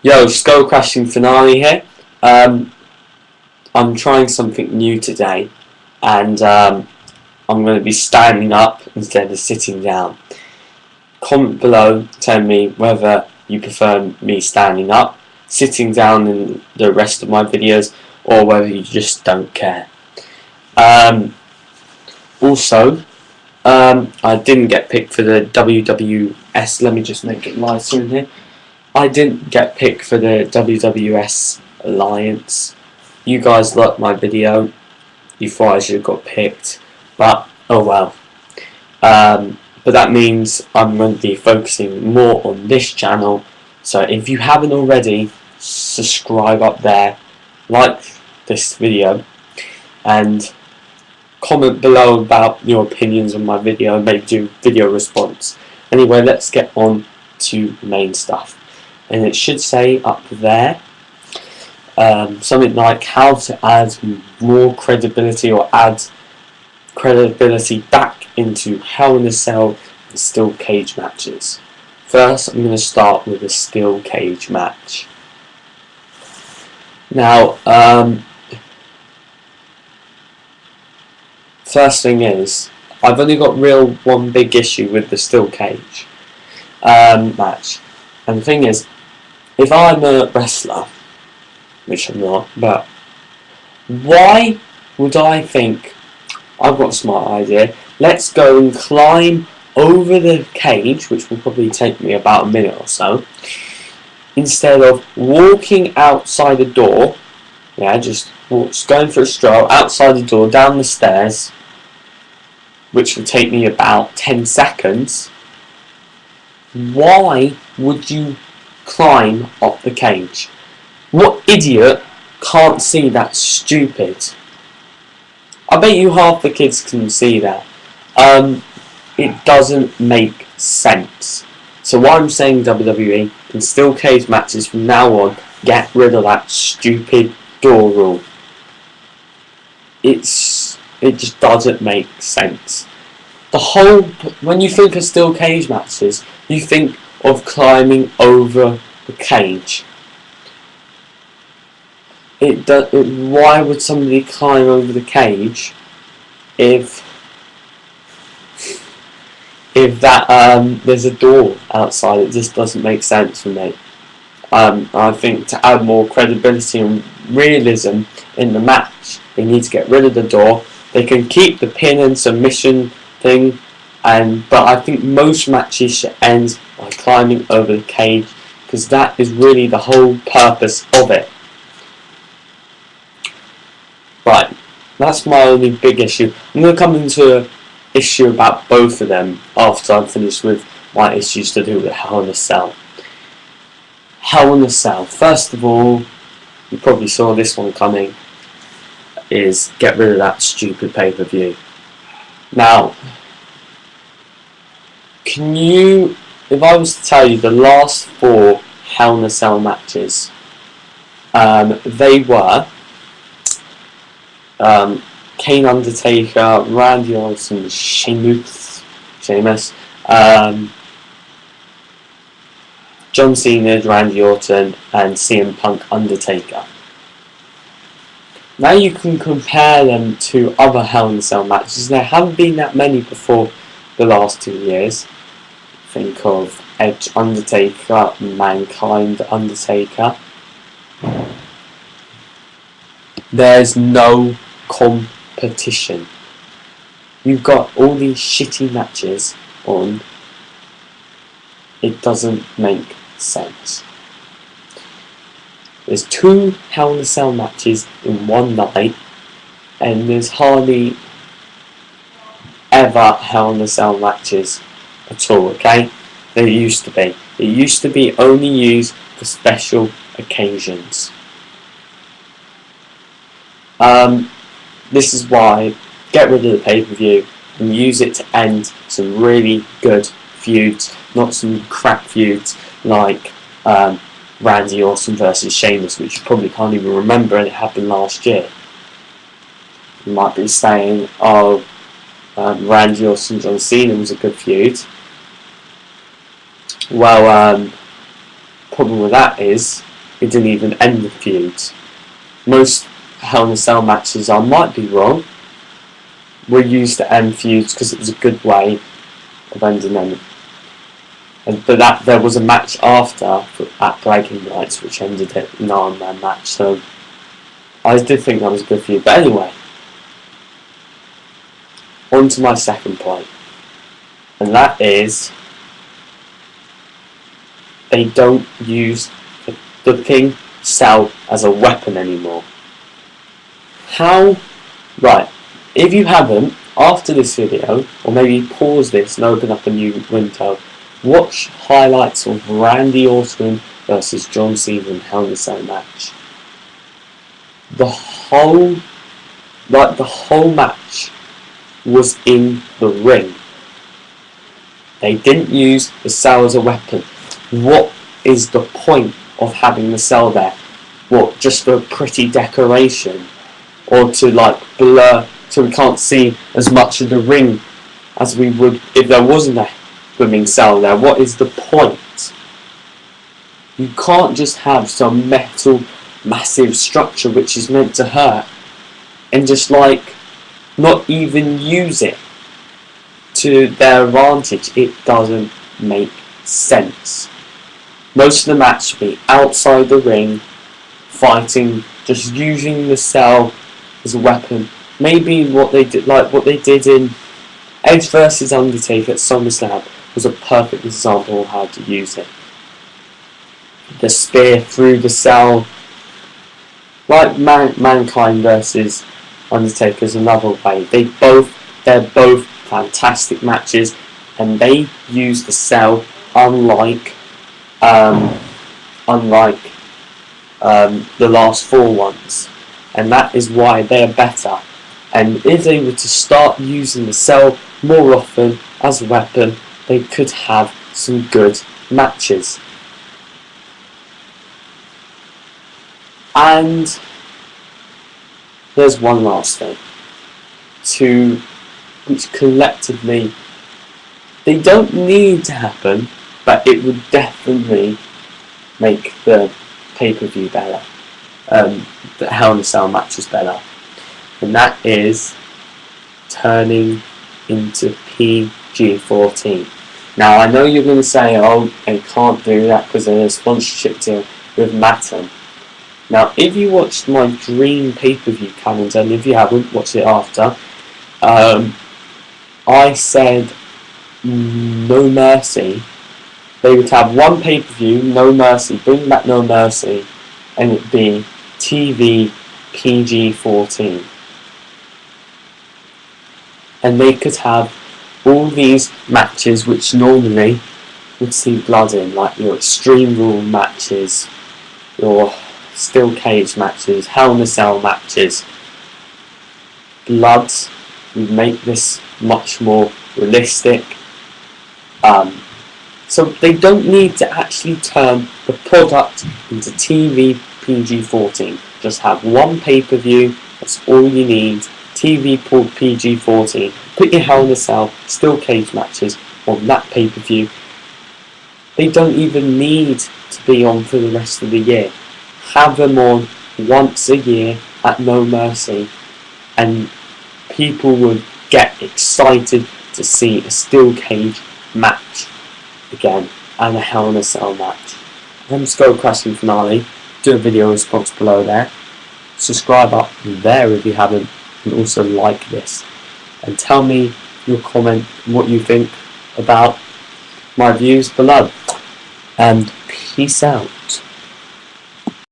Yo, skull crashing finale here. I'm trying something new today, and I'm going to be standing up instead of sitting down. Comment below, tell me whether you prefer me standing up, sitting down in the rest of my videos, or whether you just don't care. Also, I didn't get picked for the WWS. Let me just make it lighter in here. I didn't get picked for the WWS Alliance. You guys liked my video. You thought I should have got picked, but oh well. But that means I'm going to be focusing more on this channel. So if you haven't already, subscribe up there, like this video, and comment below about your opinions on my video. Maybe do video response. Anyway, let's get on to main stuff. And it should say up there something like how to add more credibility or add credibility back into Hell in a Cell and Steel Cage matches. First, I'm going to start with a Steel Cage match. Now, first thing is, I've only got one big issue with the Steel Cage match. And the thing is, if I'm a wrestler, which I'm not, but why would I think, I've got a smart idea, let's go and climb over the cage, which will probably take me about a minute or so, instead of walking outside the door, just going for a stroll outside the door, down the stairs, which will take me about 10 seconds, why would you climb up the cage? What idiot can't see that stupid? I bet you half the kids can see that. It doesn't make sense. So what I'm saying, WWE, in Steel Cage matches from now on, get rid of that stupid door rule. It just doesn't make sense. When you think of Steel Cage matches, you think of climbing over the cage. Why would somebody climb over the cage if there's a door outside? It just doesn't make sense for me. I think to add more credibility and realism in the match, they need to get rid of the door. They can keep the pin and submission thing, but I think most matches should end by climbing over the cage, because that is really the whole purpose of it. Right, that's my only big issue. I'm going to come into an issue about both of them after I'm finished with my issues to do with Hell in a Cell. Hell in a Cell. First of all, you probably saw this one coming, is get rid of that stupid pay-per-view. Now, if I was to tell you the last 4 Hell in a Cell matches, they were Kane, Undertaker, Randy Orton, Sheamus, John Cena, Randy Orton, and CM Punk, Undertaker. Now you can compare them to other Hell in a Cell matches. There haven't been that many before the last 2 years. Think of Edge, Undertaker, Mankind, Undertaker. There's no competition. You've got all these shitty matches on. It doesn't make sense. There's 2 Hell in a Cell matches in one night, and there's hardly ever Hell in a Cell matches at all, okay? There used to be. It used to be only used for special occasions. This is why, get rid of the pay-per-view and use it to end some really good feuds, not some crap feuds like Randy Orton versus Sheamus, which you probably can't even remember, and it happened last year. You might be saying, oh, Randy Orton and John Cena was a good feud. Well, problem with that is it didn't even end the feuds. Most Hell in a Cell matches, I might be wrong, were used to end feuds because it was a good way of ending them. But that there was a match after at Bragging Rights which ended it in an 9-man match, so I did think that was a good feud. But anyway, on to my second point, and that is they don't use the flipping cell as a weapon anymore. How? Right, if you haven't, after this video, or maybe pause this and open up a new window, watch highlights of Randy Orton versus John Cena in Hell in a Cell match. The whole match was in the ring. They didn't use the cell as a weapon. What is the point of having the cell there? What, just for pretty decoration? Or to like blur so we can't see as much of the ring as we would if there wasn't a swimming cell there? What is the point? You can't just have some metal massive structure which is meant to hurt and just like not even use it to their advantage. It doesn't make sense. Most of the match will be outside the ring, fighting, just using the cell as a weapon. Maybe what they did in Edge vs Undertaker at SummerSlam was a perfect example of how to use it. The spear through the cell, like Mankind versus Undertaker is another way. They're both fantastic matches, and they use the cell unlike the last 4 ones, and that is why they are better. And if they were to start using the cell more often as a weapon, they could have some good matches. And there's one last thing, which collectively they don't need to happen, but it would definitely make the pay-per-view better, the Hell in a Cell matches better, and that is turning into PG-14. Now I know you're going to say, oh, they can't do that because there's a sponsorship deal with Matten. Now if you watched my dream pay-per-view calendar, and if you haven't, watch it after, I said No Mercy. They would have one pay-per-view, No Mercy, bring back No Mercy, and it'd be TV PG-14. And they could have all these matches which normally would see blood in, like your Extreme Rule matches, your Steel Cage matches, Hell in a Cell matches. Blood would make this much more realistic. So they don't need to actually turn the product into TV PG-14. Just have one pay-per-view, that's all you need. TV called PG-14. Put your Hell in a Cell, Steel Cage matches on that pay-per-view. They don't even need to be on for the rest of the year. Have them on once a year at No Mercy, and people would get excited to see a Steel Cage match again and a Hell in a Cell match. I'm skullcrashingfinale. Do a video response below there. Subscribe up there if you haven't, and also like this. And tell me your comment, what you think about my views below. And peace out.